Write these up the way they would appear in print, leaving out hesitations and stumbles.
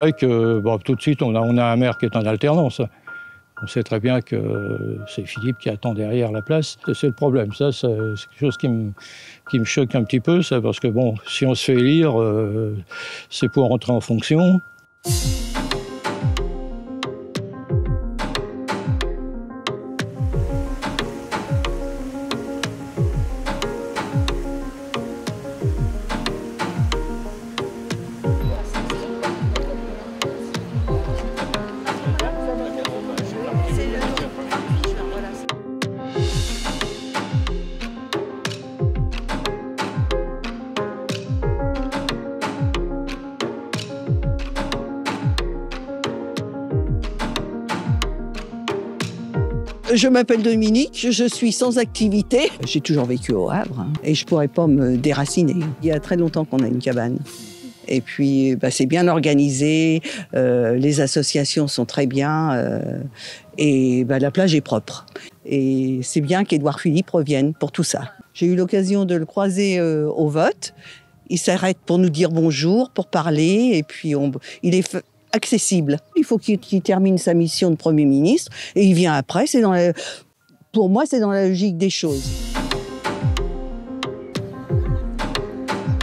C'est vrai que tout de suite, on a un maire qui est en alternance. On sait très bien que c'est Philippe qui attend derrière la place. C'est le problème. Ça, c'est quelque chose qui me choque un petit peu, ça, parce que bon, si on se fait élire, c'est pour rentrer en fonction. Je m'appelle Dominique, je suis sans activité. J'ai toujours vécu au Havre et je ne pourrais pas me déraciner. Il y a très longtemps qu'on a une cabane. Et puis, c'est bien organisé, les associations sont très bien et la plage est propre. Et c'est bien qu'Édouard Philippe revienne pour tout ça. J'ai eu l'occasion de le croiser au vote. Il s'arrête pour nous dire bonjour, pour parler et puis il est accessible. Il faut qu'il termine sa mission de Premier ministre et il vient après. Pour moi, c'est dans la logique des choses.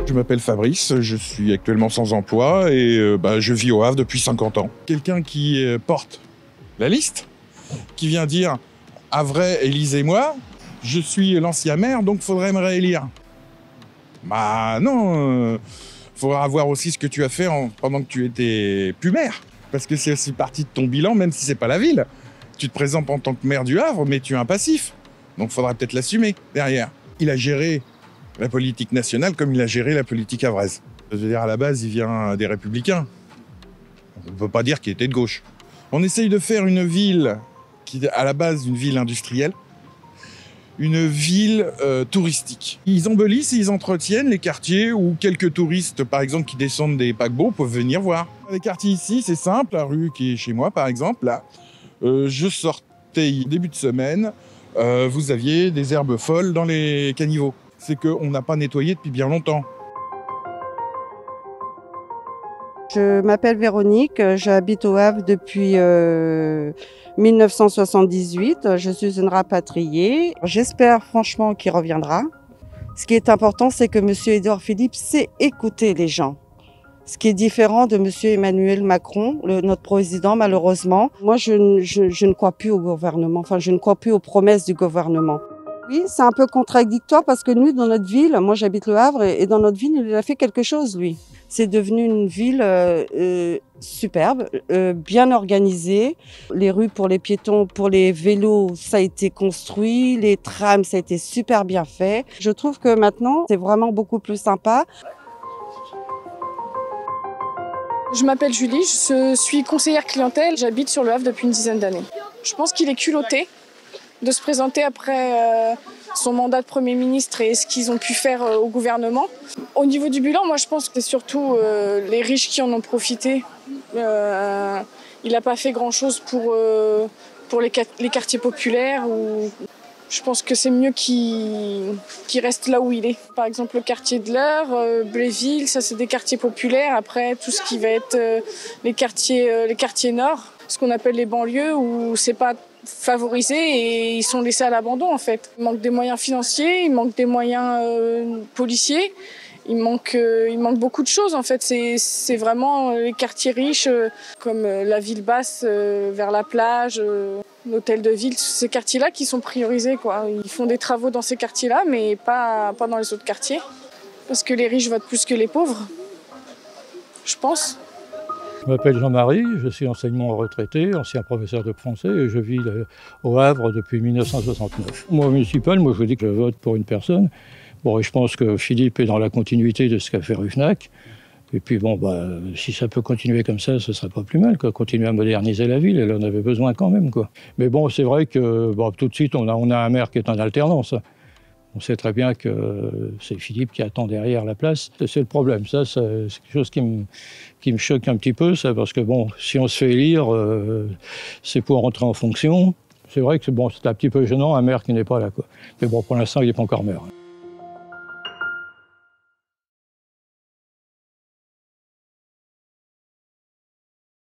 Je m'appelle Fabrice, je suis actuellement sans emploi et je vis au Havre depuis 50 ans. Quelqu'un qui porte la liste, qui vient dire « Havrais, élisez-moi, je suis l'ancien maire, donc il faudrait me réélire ». Bah non, faudra voir aussi ce que tu as fait pendant que tu étais plus maire. Parce que c'est aussi partie de ton bilan, même si c'est pas la ville. Tu te présentes en tant que maire du Havre, mais tu es un passif. Donc il faudra peut-être l'assumer derrière. Il a géré la politique nationale comme il a géré la politique havraise. Je veux dire, à la base, il vient des Républicains. On ne peut pas dire qu'il était de gauche. On essaye de faire une ville qui est à la base une ville industrielle, une ville touristique. Ils embellissent et ils entretiennent les quartiers où quelques touristes, par exemple, qui descendent des paquebots, peuvent venir voir. Les quartiers ici, c'est simple. La rue qui est chez moi, par exemple, là, je sortais début de semaine, vous aviez des herbes folles dans les caniveaux. C'est qu'on n'a pas nettoyé depuis bien longtemps. Je m'appelle Véronique, j'habite au Havre depuis 1978. Je suis une rapatriée. J'espère franchement qu'il reviendra. Ce qui est important, c'est que M. Édouard Philippe sait écouter les gens. Ce qui est différent de M. Emmanuel Macron, notre président, malheureusement. Moi, je ne crois plus au gouvernement, enfin, je ne crois plus aux promesses du gouvernement. Oui, c'est un peu contradictoire parce que nous, dans notre ville, moi j'habite le Havre et dans notre ville, il a fait quelque chose, lui. C'est devenu une ville superbe, bien organisée. Les rues pour les piétons, pour les vélos, ça a été construit. Les trams, ça a été super bien fait. Je trouve que maintenant, c'est vraiment beaucoup plus sympa. Je m'appelle Julie, je suis conseillère clientèle. J'habite sur le Havre depuis une dizaine d'années. Je pense qu'il est culotté de se présenter après son mandat de Premier ministre et ce qu'ils ont pu faire au gouvernement. Au niveau du bilan, moi je pense que c'est surtout les riches qui en ont profité. Il n'a pas fait grand-chose pour les quartiers populaires. Je pense que c'est mieux qu'il reste là où il est. Par exemple, le quartier de l'Eure, Bléville, ça c'est des quartiers populaires. Après, tout ce qui va être les quartiers nord, ce qu'on appelle les banlieues, où c'est pas favorisés et ils sont laissés à l'abandon en fait. Il manque des moyens financiers, il manque des moyens policiers, il manque beaucoup de choses en fait. C'est vraiment les quartiers riches comme la ville basse vers la plage, l'hôtel de ville, ces quartiers-là qui sont priorisés quoi. Ils font des travaux dans ces quartiers-là mais pas dans les autres quartiers parce que les riches votent plus que les pauvres, je pense. Je m'appelle Jean-Marie, je suis enseignement retraité, ancien professeur de français et je vis au Havre depuis 1969. Moi, municipal, je vous dis que je vote pour une personne. Bon, et je pense que Philippe est dans la continuité de ce qu'a fait Rufnac. Et puis si ça peut continuer comme ça, ce serait pas plus mal, quoi. Continuer à moderniser la ville, elle en avait besoin quand même, quoi. Mais bon, c'est vrai que tout de suite, on a un maire qui est en alternance. On sait très bien que c'est Philippe qui attend derrière la place. C'est le problème. Ça, c'est quelque chose qui me choque un petit peu, ça, parce que bon, si on se fait élire, c'est pour rentrer en fonction. C'est vrai que c'est un petit peu gênant, un maire qui n'est pas là, quoi. Mais bon, pour l'instant, il n'est pas encore maire.